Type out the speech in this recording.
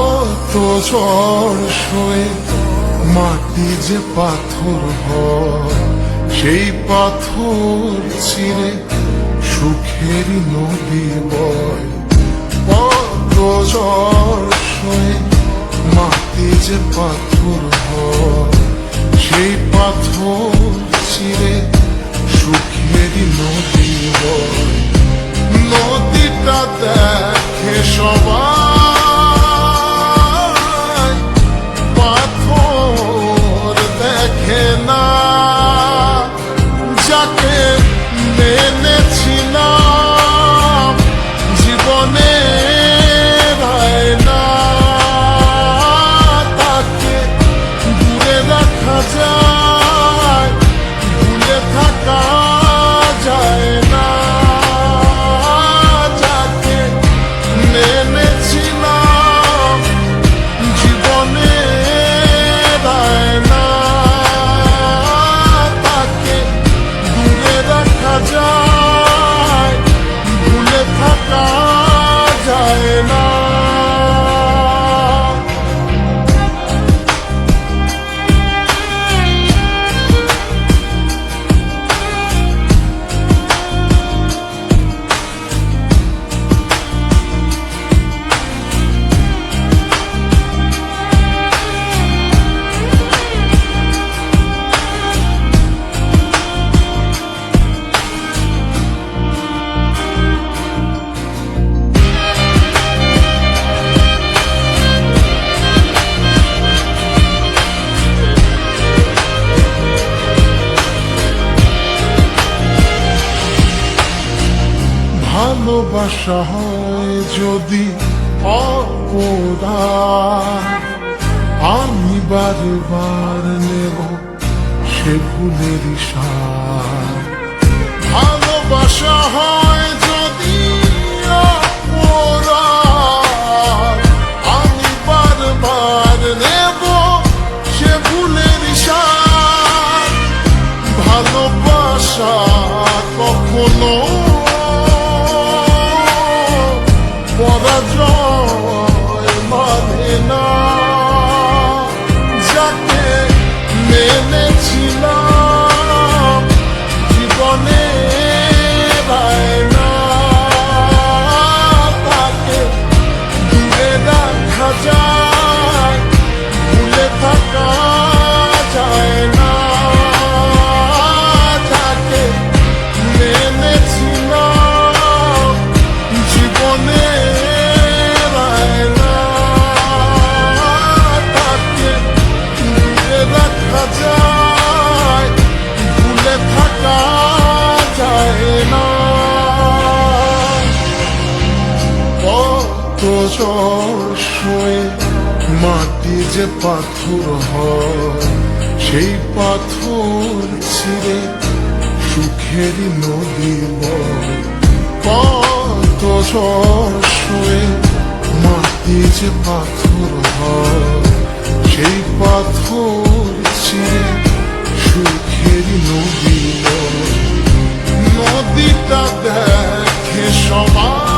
কত ঝড় সয়ে মাটি যে পাথর হয়, সেই পাথর ছিঁড়ে সুখেরই নদী বয়। কত ঝড় সয়ে মাটি যে পাথর হয়, সেই পাথর ছিঁড়ে সুখেরই নদী বয়। নদীটা দেখে সবাই, পাথর দেখে না। যাকে মেনেছিলাম জীবনে না, তাকে দূরে রাখা যায়, ভুলে থাকা যায় না। যাকে মেনেছিলাম জীবনে না, তাকে দূরে রাখা যায়, ভুলে থাকা যায় না। ভালোবাসা হয় যদি অপরাধ, আমি বারবার নেব সে ভুলের সার। ভালোবাসা হয় যদি অপরাধ, আমি বারবার নেব সে ভুলের সার। ভালোবাসা কখনো পরাজয় মানে না। যাকে মেনেছিলাম জীবনে না, তাকে দূরে রাখা যায়, ভুলে থাকা যায় না। যাকে মেনেছিলাম জীবনে যায়, ভুলে থাকা যায় না। কত ঝড় সয়ে মাটি যে পাথর হয়, সেই পাথর ছিঁড়ে সুখেরই নদী বয়। কত ঝড় সয়ে মাটি যে পাথর হয়, সেই পাথর ছিঁড়ে সুখেরই নদী বয়। নদীটা দেখে সবাই,